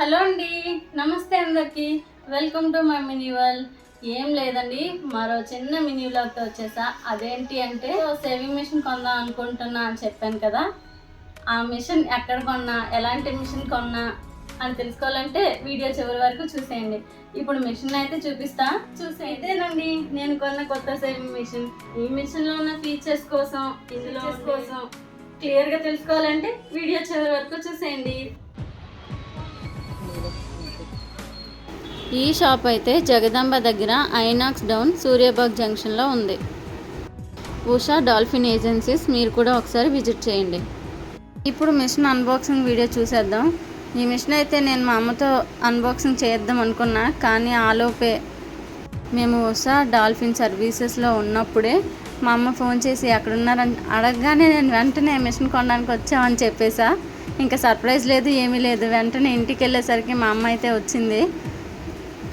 Hello అండి, నమస్తే అందరికి. Welcome to my mini world. ఏం లేదండి, మరో చిన్న మినీ వ్లాగ్తో వచ్చేసా. అదేంటి అంటే సేవింగ్ మిషన్ కొందాం అనుకుంటున్నా అని చెప్పాను కదా. ఆ మిషన్ ఎక్కడ కొన్నా, ఎలాంటి మిషన్ కొన్నా అని తెలుసుకోవాలంటే వీడియో చివరి వరకు చూసేయండి. ఇప్పుడు మిషన్ అయితే చూపిస్తా, చూసేదేనండి నేను కొన్న కొత్త సేవింగ్ మిషన్. ఈ మిషన్లో ఉన్న ఫీచర్స్ కోసం, ఇందులో కోసం క్లియర్గా తెలుసుకోవాలంటే వీడియో చివరి వరకు చూసేయండి. ఈ షాప్ అయితే జగదాంబ దగ్గర ఐనాక్స్ డౌన్ సూర్యాబాగ్ జంక్షన్లో ఉంది. ఉషా డాల్ఫిన్ ఏజెన్సీస్, మీరు కూడా ఒకసారి విజిట్ చేయండి. ఇప్పుడు మిషన్ అన్బాక్సింగ్ వీడియో చూసేద్దాం. ఈ మిషన్ అయితే నేను మా అమ్మతో అన్బాక్సింగ్ చేద్దాం అనుకున్నా, కానీ ఆలోపే మేము ఉషా డాల్ఫిన్ సర్వీసెస్లో ఉన్నప్పుడే మా అమ్మ ఫోన్ చేసి ఎక్కడున్నారని అడగగానే నేను వెంటనే మిషన్ కొనడానికి వచ్చామని చెప్పేసా. ఇంకా సర్ప్రైజ్ లేదు, ఏమీ లేదు. వెంటనే ఇంటికి వెళ్ళేసరికి మా అమ్మ అయితే వచ్చింది.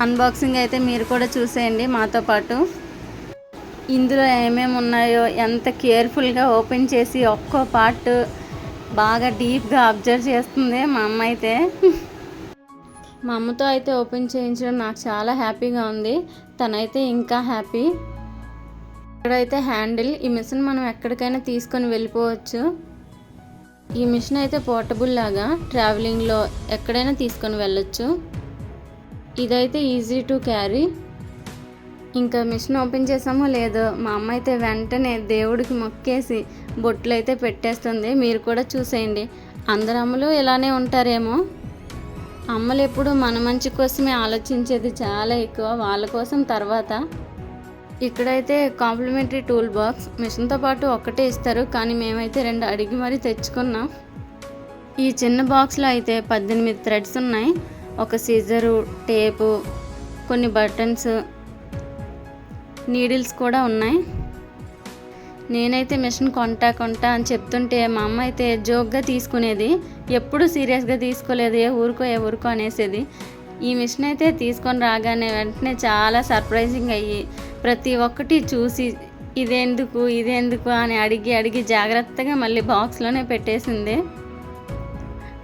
అన్బాక్సింగ్ అయితే మీరు కూడా చూసేయండి మాతో పాటు. ఇందులో ఏమేమి ఉన్నాయో ఎంత కేర్ఫుల్గా ఓపెన్ చేసి ఒక్కో పార్ట్ బాగా డీప్గా అబ్జర్వ్ చేస్తుంది మా అమ్మ అయితే. మా అమ్మతో అయితే ఓపెన్ చేయించడం నాకు చాలా హ్యాపీగా ఉంది, తనైతే ఇంకా హ్యాపీ. ఇక్కడైతే హ్యాండిల్, ఈ మిషన్ మనం ఎక్కడికైనా తీసుకొని వెళ్ళిపోవచ్చు. ఈ మిషన్ అయితే పోర్టబుల్ లాగా ట్రావెలింగ్లో ఎక్కడైనా తీసుకొని వెళ్ళొచ్చు. ఇదైతే ఈజీ టు క్యారీ. ఇంకా మిషన్ ఓపెన్ చేసామో లేదో మా అమ్మ అయితే వెంటనే దేవుడికి మొక్కేసి బొట్లు అయితే పెట్టేస్తుంది. మీరు కూడా చూసేయండి. అందరు అమ్మలు ఇలానే ఉంటారేమో. అమ్మలు ఎప్పుడు మన మంచి కోసమే ఆలోచించేది చాలా ఎక్కువ, వాళ్ళ కోసం తర్వాత. ఇక్కడైతే కాంప్లిమెంటరీ టూల్ బాక్స్, మిషన్తో పాటు ఒక్కటే ఇస్తారు, కానీ మేమైతే 2 అడిగి మరీ తెచ్చుకున్నాం. ఈ చిన్న బాక్స్లో అయితే 18 థ్రెడ్స్ ఉన్నాయి. ఒక సీజరు, టేపు, కొన్ని బటన్స్, నీడిల్స్ కూడా ఉన్నాయి. నేనైతే మిషన్ కొంటా అని చెప్తుంటే మా అమ్మ అయితే జోక్గా తీసుకునేది, ఎప్పుడు సీరియస్గా తీసుకోలేదు. ఏ ఊరుకో అనేసేది. ఈ మిషన్ అయితే తీసుకొని రాగానే వెంటనే చాలా సర్ప్రైజింగ్ అయ్యి ప్రతి ఒక్కటి చూసి ఇదేందుకు అని అడిగి జాగ్రత్తగా మళ్ళీ బాక్స్లోనే పెట్టేసింది.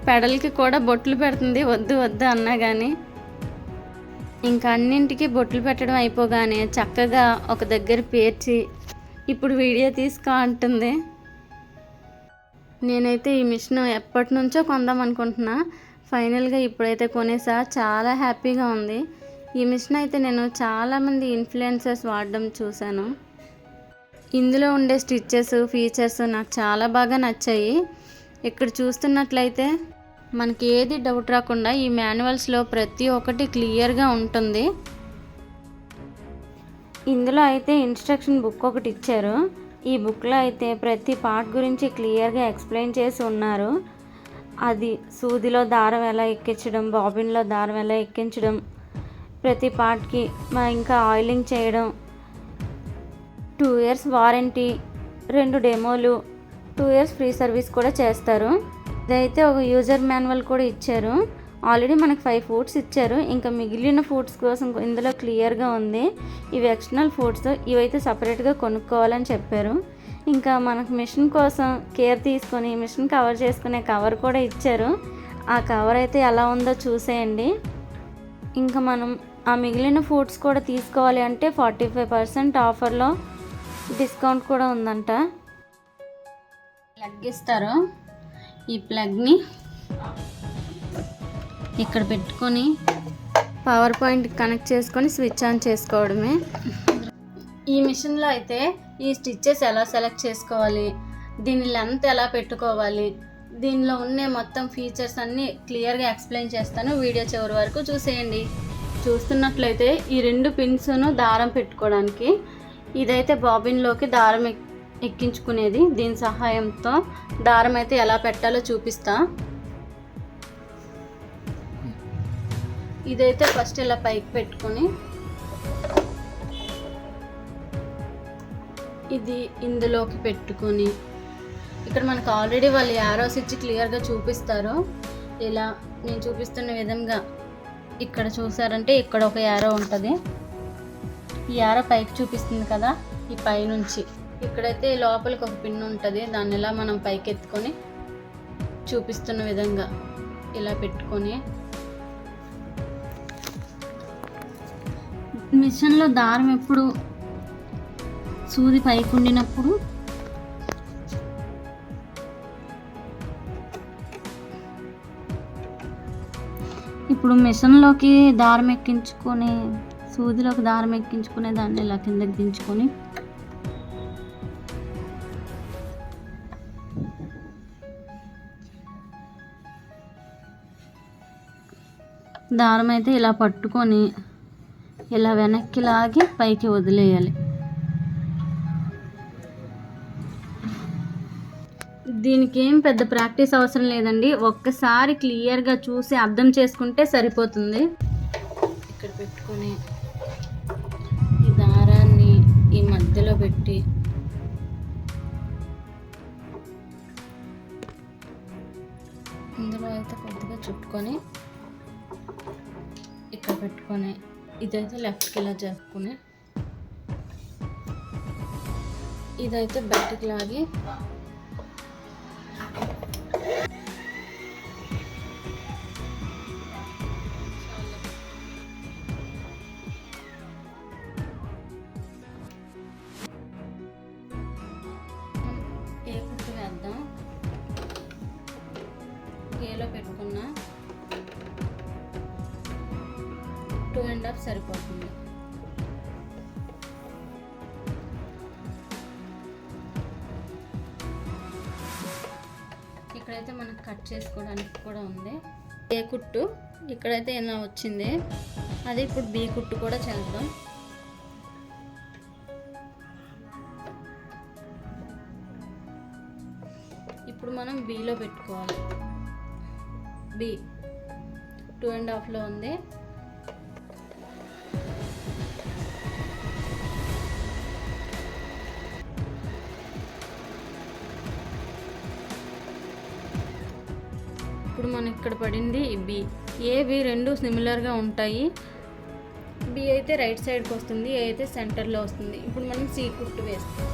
పెడల్కి కూడా బొట్లు పెడుతుంది, వద్దు అన్నా కానీ. ఇంకా అన్నింటికి బొట్లు పెట్టడం అయిపోగానే చక్కగా ఒక దగ్గర పేర్చి ఇప్పుడు వీడియో తీసుకో అంటుంది. నేనైతే ఈ మిషన్ ఎప్పటి నుంచో కొందాం అనుకుంటున్నా, ఫైనల్గా ఇప్పుడైతే కొనేసా. చాలా హ్యాపీగా ఉంది. ఈ మిషన్ అయితే నేను చాలామంది ఇన్ఫ్లుయెన్సర్స్ వాడడం చూశాను. ఇందులో ఉండే స్టిచ్చెస్, ఫీచర్స్ నాకు చాలా బాగా నచ్చాయి. ఇక్కడ చూస్తున్నట్లయితే మనకి ఏది డౌట్ రాకుండా ఈ మాన్యువల్స్లో ప్రతి ఒక్కటి క్లియర్గా ఉంటుంది. ఇందులో అయితే ఇన్స్ట్రక్షన్ బుక్ ఒకటి ఇచ్చారు. ఈ బుక్లో అయితే ప్రతి పార్ట్ గురించి క్లియర్గా ఎక్స్ప్లెయిన్ చేసి ఉన్నారు. అది సూదిలో దారం ఎలా ఎక్కించడం, బాబిన్లో దారం ఎలా ఎక్కించడం, ప్రతి పార్ట్కి ఇంకా ఆయిలింగ్ చేయడం, 2 years warranty, 2 డెమోలు, 2 years free service కూడా చేస్తారు. ఇదైతే ఒక యూజర్ మాన్యువల్ కూడా ఇచ్చారు. ఆల్రెడీ మనకు 5 ఫుడ్స్ ఇచ్చారు, ఇంకా మిగిలిన ఫుడ్స్ కోసం ఇందులో క్లియర్గా ఉంది. ఇవి ఎక్స్టర్నల్ ఫుడ్స్, ఇవైతే సపరేట్గా కొనుక్కోవాలని చెప్పారు. ఇంకా మనకు మిషన్ కోసం కేర్ తీసుకొని మిషన్ కవర్ చేసుకునే కవర్ కూడా ఇచ్చారు. ఆ కవర్ అయితే ఎలా ఉందో చూసేయండి. ఇంకా మనం ఆ మిగిలిన ఫుడ్స్ కూడా తీసుకోవాలి అంటే 45% ఆఫర్లో డిస్కౌంట్ కూడా ఉందంట. ప్లగ్ ఇస్తారు. ఈ ప్లగ్ని ఇక్కడ పెట్టుకొని పవర్ పాయింట్ కనెక్ట్ చేసుకొని స్విచ్ ఆన్ చేసుకోవడమే. ఈ మిషన్లో అయితే ఈ స్టిచ్చెస్ ఎలా సెలెక్ట్ చేసుకోవాలి, దీని లెంత్ ఎలా పెట్టుకోవాలి, దీనిలో ఉన్న మొత్తం ఫీచర్స్ అన్నీ క్లియర్గా ఎక్స్ప్లెయిన్ చేస్తాను. వీడియో చివరి వరకు చూసేయండి. చూస్తున్నట్లయితే ఈ 2 పిన్స్ను దారం పెట్టుకోవడానికి, ఇదైతే బాబిన్లోకి దారం ఎక్కించుకునేది. దీని సహాయంతో దారం అయితే ఎలా పెట్టాలో చూపిస్తా. ఇదైతే ఫస్ట్ ఇలా పైకి పెట్టుకొని ఇది ఇందులోకి పెట్టుకొని ఇక్కడ మనకు ఆల్రెడీ వాళ్ళు యారోస్ ఇచ్చి క్లియర్గా చూపిస్తారు. ఇలా నేను చూపిస్తున్న విధంగా ఇక్కడ చూసారంటే ఇక్కడ ఒక యారో ఉంటుంది. ఈ యారో పైకి చూపిస్తుంది కదా, ఈ పైనుంచి ఇక్కడైతే లోపలికి ఒక పిన్ ఉంటుంది. దాన్ని ఇలా మనం పైకి ఎత్తుకొని చూపిస్తున్న విధంగా ఇలా పెట్టుకొని మిషన్లో దారం ఎప్పుడు సూది పైకి ఉండినప్పుడు ఇప్పుడు మిషన్లోకి దారం ఎక్కించుకొని సూదిలోకి దారం ఎక్కించుకునే దాన్ని ఇలా కిందకి దించుకొని దారం అయితే ఇలా పట్టుకొని ఇలా వెనక్కి లాగి పైకి వదిలేయాలి. దీనికి ఏం పెద్ద ప్రాక్టీస్ అవసరం లేదండి, ఒక్కసారి క్లియర్గా చూసి అర్థం చేసుకుంటే సరిపోతుంది. ఇక్కడ పెట్టుకొని ఈ దారాన్ని ఈ మధ్యలో పెట్టి ఇందులో అయితే కొద్దిగా చుట్టుకొని ఇక్కడ పెట్టుకొని ఇదైతే లెఫ్ట్కి ఇలా జరుపుకొని ఇదైతే బయటకు లాగి ఏ కుట్టు వేద్దాం. ఏలో పెట్టుకున్న 2.5 సరిపోతుంది. ఇక్కడైతే మనకు కట్ చేసుకోవడానికి కూడా ఉంది. ఏ కుట్టు ఇక్కడైతే ఎలా వచ్చింది, అదే ఇప్పుడు బి కుట్టు కూడా చేద్దాం. ఇప్పుడు మనం బిలో పెట్టుకోవాలి. బి 2.5లో ఉంది. ఇప్పుడు మనం ఇక్కడ పడింది బి. ఏ బి రెండు సిమిలర్గా ఉంటాయి. బి అయితే రైట్ సైడ్కి వస్తుంది, ఏ అయితే సెంటర్లో వస్తుంది. ఇప్పుడు మనం సి కుట్టు వేస్తాం.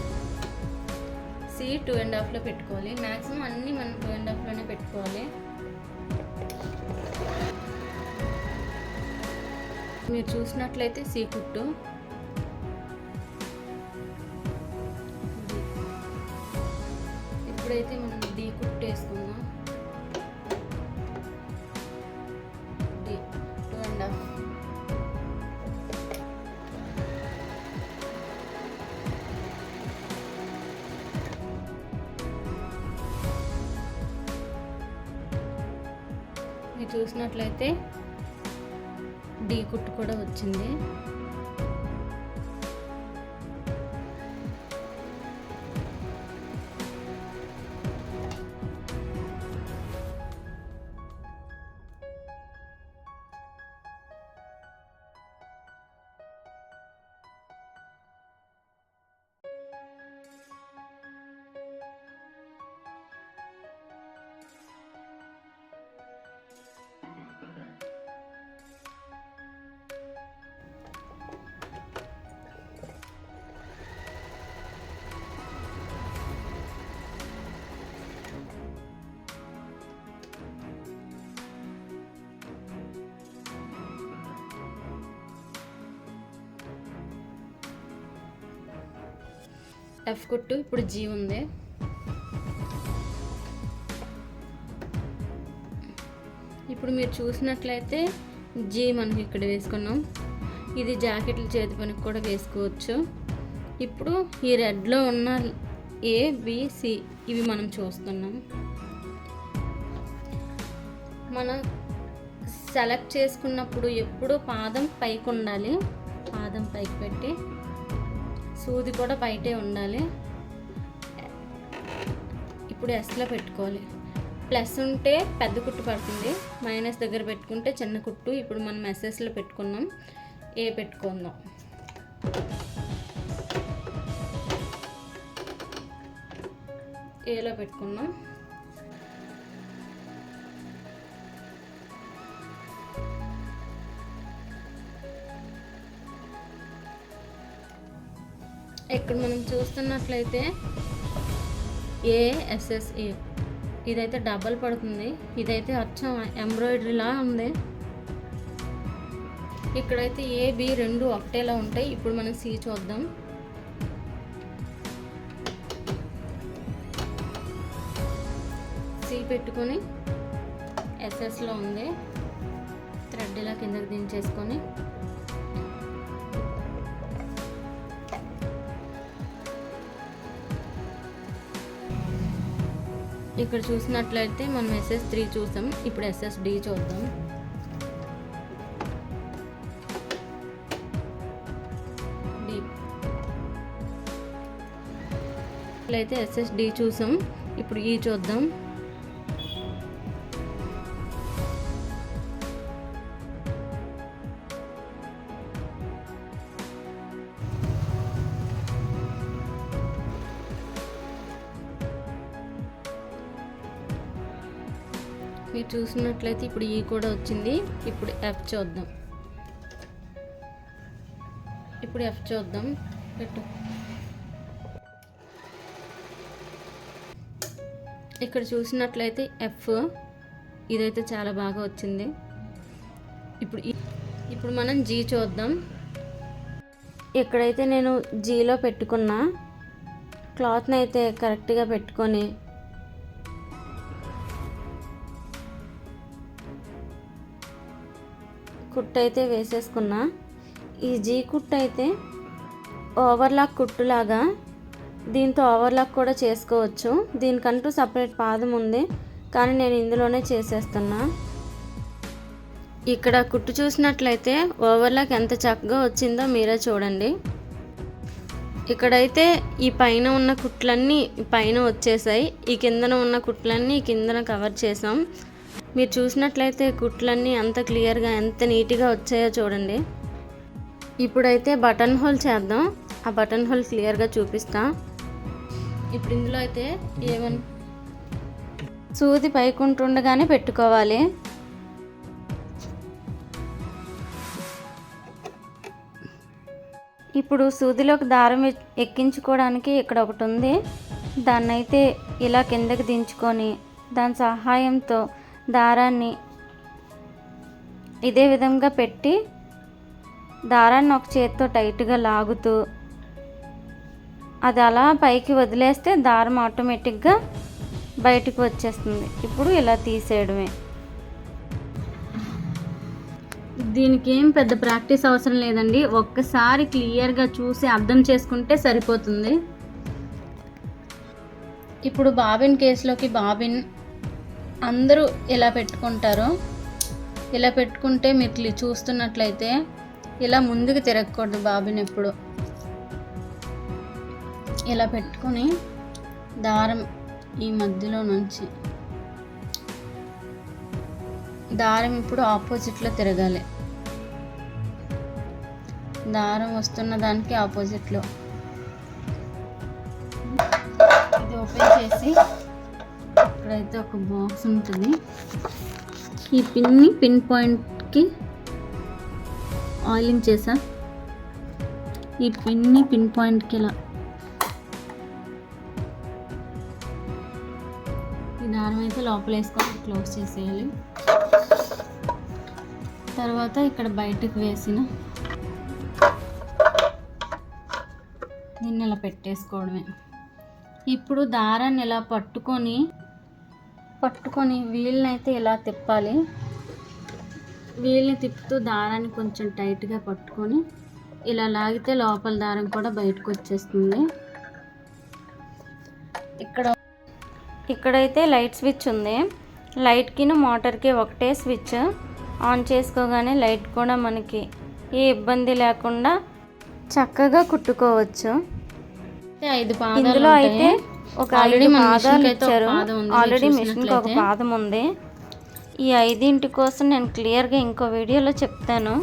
సి 2.5లో పెట్టుకోవాలి. మ్యాక్సిమం అన్నీ మనం 2.5లోనే పెట్టుకోవాలి. మీరు చూసినట్లయితే సి కుట్టు, ఇప్పుడైతే మనం డి కుట్టు వేసుకుందాం. డి 2.5. మీరు చూసినట్లయితే డి కుట్టు కూడా వచ్చింది. ఎఫ్ కుట్టు ఇప్పుడు జీ ఉంది. ఇప్పుడు మీరు చూసినట్లయితే జీ మనం ఇక్కడ వేసుకున్నాం. ఇది జాకెట్ల చేతి పనికి కూడా వేసుకోవచ్చు. ఇప్పుడు ఈ రెడ్లో ఉన్న ఏ బి సి ఇవి మనం చూస్తున్నాం. మనం సెలెక్ట్ చేసుకున్నప్పుడు ఎప్పుడు పాదం పైకి ఉండాలి. పాదం పైకి పెట్టి సూది కూడా బయటే ఉండాలి. ఇప్పుడు ఎస్లో పెట్టుకోవాలి. ప్లస్ ఉంటే పెద్ద కుట్టు పడుతుంది, మైనస్ దగ్గర పెట్టుకుంటే చిన్న కుట్టు. ఇప్పుడు మనం ఎస్ఎస్లో పెట్టుకున్నాం, ఏ పెట్టుకుందాం. ఏలో పెట్టుకున్నాం. ఇక్కడ మనం చూస్తున్నట్లయితే ఏఎస్ఎస్ఏ ఇదైతే డబల్ పడుతుంది. ఇదైతే అచ్చం ఎంబ్రాయిడరీలా ఉంది. ఇక్కడైతే ఏ బి రెండు ఒకటేలా ఉంటాయి. ఇప్పుడు మనం సి చూద్దాం. సి పెట్టుకొని ఎస్ఎస్లో ఉంది. థ్రెడ్ ఇలా కిందకి దించేసుకొని ఇక్కడ చూసినట్లయితే మనం SS3 చూసాం. ఇప్పుడు SSD చూద్దాం. ఇట్లయితే SSD చూసాం. ఇప్పుడు ఈ చూద్దాం. మీరు చూసినట్లయితే ఇప్పుడు ఈ కూడా వచ్చింది. ఇప్పుడు F చూద్దాం. ఇప్పుడు F చూద్దాం. పెట్టు. ఇక్కడ చూసినట్లయితే F ఇదైతే చాలా బాగా వచ్చింది. ఇప్పుడు మనం G చూద్దాం. ఇక్కడైతే నేను Gలో పెట్టుకున్నా. క్లాత్ని అయితే కరెక్ట్గా పెట్టుకొని కుట్టు అయితే వేసేసుకున్నా. ఈ జీ కుట్టు అయితే ఓవర్లాక్ కుట్టులాగా, దీంతో ఓవర్లాక్ కూడా చేసుకోవచ్చు. దీనికంటూ సపరేట్ పాదం ఉంది, కానీ నేను ఇందులోనే చేసేస్తున్నా. ఇక్కడ కుట్టు చూసినట్లయితే ఓవర్లాక్ ఎంత చక్కగా వచ్చిందో మీరే చూడండి. ఇక్కడైతే ఈ పైన ఉన్న కుట్లన్నీ పైన వచ్చేసాయి. ఈ కిందన ఉన్న కుట్లన్నీ కిందన కవర్ చేసాం. మీరు చూసినట్లయితే కుట్లన్నీ అంత క్లియర్గా ఎంత నీట్గా వచ్చాయో చూడండి. ఇప్పుడైతే బటన్ హోల్ చేద్దాం. ఆ బటన్ హోల్ క్లియర్గా చూపిస్తా. ఇప్పుడు ఇందులో అయితే సూది పైకుంటుండగానే పెట్టుకోవాలి. ఇప్పుడు సూదిలోకి దారం ఎక్కించుకోవడానికి ఇక్కడ ఒకటి ఉంది. దాన్ని అయితే ఇలా కిందకి దించుకొని దాని సహాయంతో దారాన్ని ఇదే విధంగా పెట్టి దారాన్ని ఒక చేత్తో టైట్గా లాగుతూ అది అలా పైకి వదిలేస్తే దారం ఆటోమేటిక్గా బయటకు వచ్చేస్తుంది. ఇప్పుడు ఇలా తీసేయడమే. దీనికి ఏం పెద్ద ప్రాక్టీస్ అవసరం లేదండి. ఒక్కసారి క్లియర్గా చూసి అర్థం చేసుకుంటే సరిపోతుంది. ఇప్పుడు బాబిన్ కేసులోకి బాబిన్ అందరూ ఇలా పెట్టుకుంటారు. ఇలా పెట్టుకుంటే మీరు చూస్తున్నట్లయితే ఇలా ముందుకు తిరగకూడదు. బాబిన్ ఎప్పుడు ఇలా పెట్టుకొని దారం ఈ మధ్యలో నుంచి దారం ఇప్పుడు ఆపోజిట్లో తిరగాలి. దారం వస్తున్న దానికి ఆపోజిట్లో ఇది ఓపెన్ చేసి ఇక్కడైతే ఒక బాక్స్ ఉంటుంది. ఈ పిన్ పాయింట్కి ఆయిలింగ్ చేసా. ఈ పిన్ పాయింట్కి ఇలా ఈ దారం అయితే లోపల వేసుకొని క్లోజ్ చేసేయాలి. తర్వాత ఇక్కడ బయటకు వేసిన దీన్ని ఇలా పెట్టేసుకోవడమే. ఇప్పుడు దారాన్ని ఇలా పట్టుకొని వీల్ని అయితే ఇలా తిప్పాలి. వీల్ని తిప్పుతూ దారాన్ని కొంచెం టైట్గా పట్టుకొని ఇలా లాగితే లోపల దారం కూడా బయటకు వచ్చేస్తుంది. ఇక్కడైతే లైట్ స్విచ్ ఉంది. లైట్కి మోటార్కి ఒకటే స్విచ్. ఆన్ చేసుకోగానే లైట్ కూడా మనకి ఏ ఇబ్బంది లేకుండా చక్కగా కుట్టుకోవచ్చు. ఇందులో అయితే ఒక 5 పాదాలు ఇచ్చారు. ఆల్రెడీ మిషన్కి ఒక పాదం ఉంది. ఈ 5 కోసం నేను క్లియర్గా ఇంకో వీడియోలో చెప్తాను.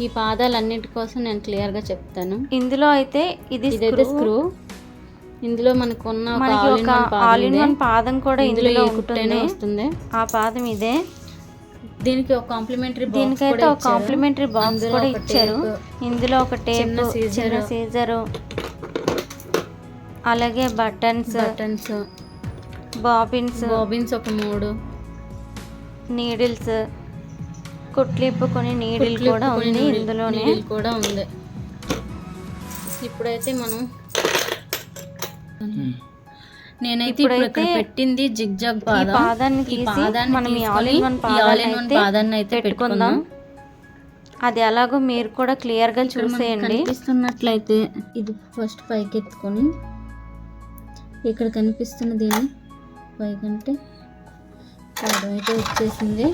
ఈ పాదాలన్నింటి కోసం నేను క్లియర్గా చెప్తాను. ఇందులో అయితే ఇది స్క్రూ. ఇందులో మనకున్న ఒక ఆల్ ఇన్ వన్ పాదం కూడా ఇందులో వస్తుంది. ఆ పాదం ఇదే. దీనికి ఒక కాంప్లిమెంటరీ బాక్స్ కూడా ఇచ్చారు. ఇందులో ఒక టేప్, చిన్న సీజరు, అలాగే బటన్స్, బాబిన్స్ ఒక 3, నీడిల్స్, కుట్లిప్పుకొని నీడిల్ కూడా ఉంది, ఇందులోనే కూడా ఉంది. ఇప్పుడైతే మనం నేనైతే ఇప్పుడు పెట్టింది జిగ్జాగ్ పాదాన్ని తీసి మనం ఈ ఆల్ ఇన్ వన్ పాదాన్ని అయితే పెట్టుకుందాం. అది ఎలాగో మీరు కూడా క్లియర్గా చూసేయండి. కనిపిస్తున్నట్లయితే ఇది ఫస్ట్ పైకి ఎత్తుకొని ఇక్కడ కనిపిస్తున్న దీన్ని పైకంటే పాదం అయితే వచ్చేసింది.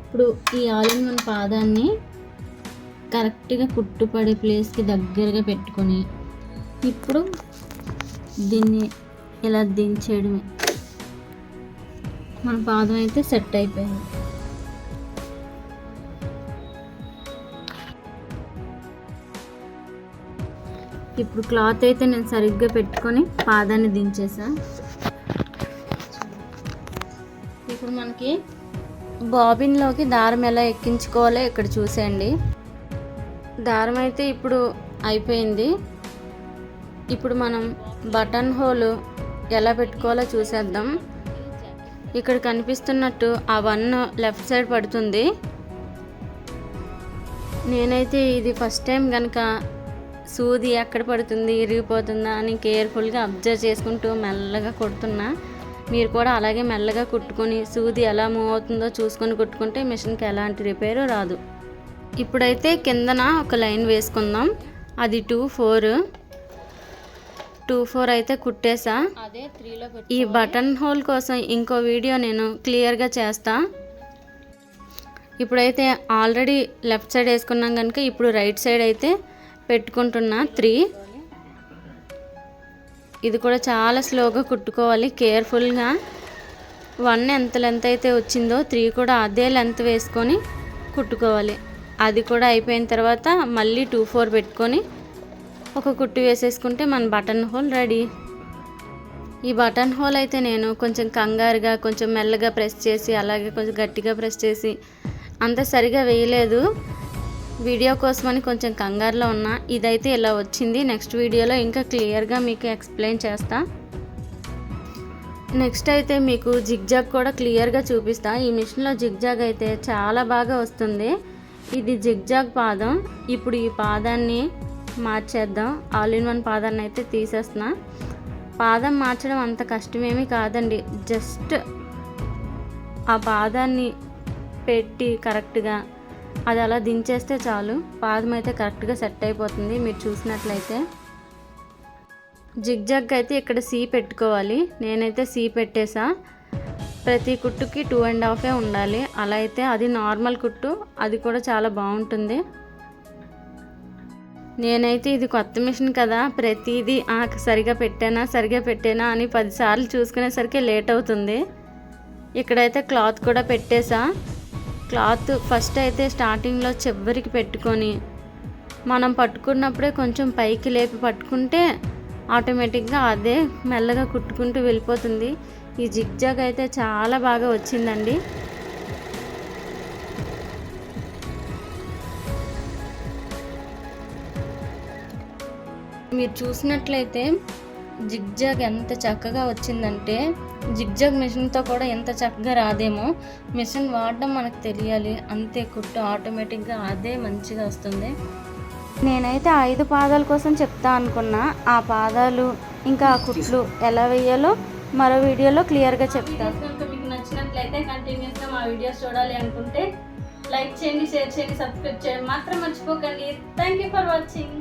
ఇప్పుడు ఈ ఆల్ ఇన్ వన్ పాదాన్ని కరెక్ట్గా కుట్టుపడే ప్లేస్కి దగ్గరగా పెట్టుకొని ఇప్పుడు దీన్ని ఇలా దించేయడమే. మన పాదం అయితే సెట్ అయిపోయింది. ఇప్పుడు క్లాత్ అయితే నేను సరిగ్గా పెట్టుకొని పాదాన్ని దించేసా. ఇప్పుడు మనకి బాబిన్లోకి దారం ఎలా ఎక్కించుకోవాలో ఇక్కడ చూసేయండి. దారం అయితే ఇప్పుడు అయిపోయింది. ఇప్పుడు మనం బటన్ హోల్ ఎలా పెట్టుకోవాలో చూసేద్దాం. ఇక్కడ కనిపిస్తున్నట్టు ఆ 1 లెఫ్ట్ సైడ్ పడుతుంది. నేనైతే ఇది ఫస్ట్ టైం కనుక సూది ఎక్కడ పడుతుంది, ఇరిగిపోతుందా అని కేర్ఫుల్గా అబ్జర్వ్ చేసుకుంటూ మెల్లగా కుడుతున్నా. మీరు కూడా అలాగే మెల్లగా కుట్టుకొని సూది ఎలా మూవ్ అవుతుందో చూసుకొని కుట్టుకుంటే మిషన్కి ఎలాంటి రిపేరు రాదు. ఇప్పుడైతే కిందన ఒక లైన్ వేసుకుందాం. అది 2-4 అయితే కుట్టేసా. ఈ బటన్ హోల్ కోసం ఇంకో వీడియో నేను క్లియర్గా చేస్తా. ఇప్పుడైతే ఆల్రెడీ లెఫ్ట్ సైడ్ వేసుకున్నాం కనుక ఇప్పుడు రైట్ సైడ్ అయితే పెట్టుకుంటున్నా 3. ఇది కూడా చాలా స్లోగా కుట్టుకోవాలి, కేర్ఫుల్గా. 1 ఎంత లెంత్ అయితే వచ్చిందో 3 కూడా అదే లెంత్ వేసుకొని కుట్టుకోవాలి. అది కూడా అయిపోయిన తర్వాత మళ్ళీ 2-4 పెట్టుకొని ఒక కుట్టు వేసేసుకుంటే మన బటన్ హోల్ రెడీ. ఈ బటన్ హోల్ అయితే నేను కొంచెం కంగారుగా కొంచెం మెల్లగా ప్రెస్ చేసి అలాగే కొంచెం గట్టిగా ప్రెస్ చేసి అంత సరిగా వేయలేదు. వీడియో కోసమని కొంచెం కంగారులో ఉన్నా. ఇదైతే ఇలా వచ్చింది. నెక్స్ట్ వీడియోలో ఇంకా క్లియర్గా మీకు ఎక్స్ప్లెయిన్ చేస్తా. నెక్స్ట్ అయితే మీకు జిగ్జాగ్ కూడా క్లియర్గా చూపిస్తా. ఈ మిషన్లో జిగ్జాగ్ అయితే చాలా బాగా వస్తుంది. ఇది జిగ్జాగ్ పాదం. ఇప్పుడు ఈ పాదాన్ని మార్చేద్దాం. ఆల్ ఇన్ వన్ పాదాన్ని అయితే తీసేస్తున్నా. పాదం మార్చడం అంత కష్టమేమీ కాదండి. జస్ట్ ఆ పాదాన్ని పెట్టి కరెక్ట్గా అది అలా దించేస్తే చాలు, పాదం అయితే కరెక్ట్గా సెట్ అయిపోతుంది. మీరు చూసినట్లయితే జిగ్జాగ్ అయితే ఇక్కడ సి పెట్టుకోవాలి. నేనైతే సి పెట్టేసా. ప్రతి కుట్టుకి 2.5 ఉండాలి. అలా అయితే అది నార్మల్ కుట్టు, అది కూడా చాలా బాగుంటుంది. నేనైతే ఇది కొత్త మిషన్ కదా, ప్రతిదీ సరిగా పెట్టానా అని 10 సార్లు చూసుకునేసరికి లేట్ అవుతుంది. ఇక్కడైతే క్లాత్ కూడా పెట్టేసా. క్లాత్ ఫస్ట్ అయితే స్టార్టింగ్లో చివరికి పెట్టుకొని మనం పట్టుకున్నప్పుడే కొంచెం పైకి లేపి పట్టుకుంటే ఆటోమేటిక్గా అదే మెల్లగా కుట్టుకుంటూ వెళ్ళిపోతుంది. ఈ జిగ్జాగ్ అయితే చాలా బాగా వచ్చిందండి. మీరు చూసినట్లయితే జిగ్జాగ్ ఎంత చక్కగా వచ్చిందంటే జిగ్జాగ్ మిషన్తో కూడా ఎంత చక్కగా రాదేమో. మిషన్ వాడడం మనకు తెలియాలి అంతే, కుట్టు ఆటోమేటిక్గా అదే మంచిగా వస్తుంది. నేనైతే 5 పాదాల కోసం చెప్తా అనుకున్నా. ఆ పాదాలు ఇంకా ఆ కుట్లు ఎలా వేయాలో మరో వీడియోలో క్లియర్గా చెప్తాను. మీకు నచ్చినట్లయితే కంటిన్యూస్గా మా వీడియోస్ చూడాలి అనుకుంటే లైక్ చేయండి, షేర్ చేయండి, సబ్స్క్రైబ్ చేయడం మాత్రం మర్చిపోకండి. Thank you for watching.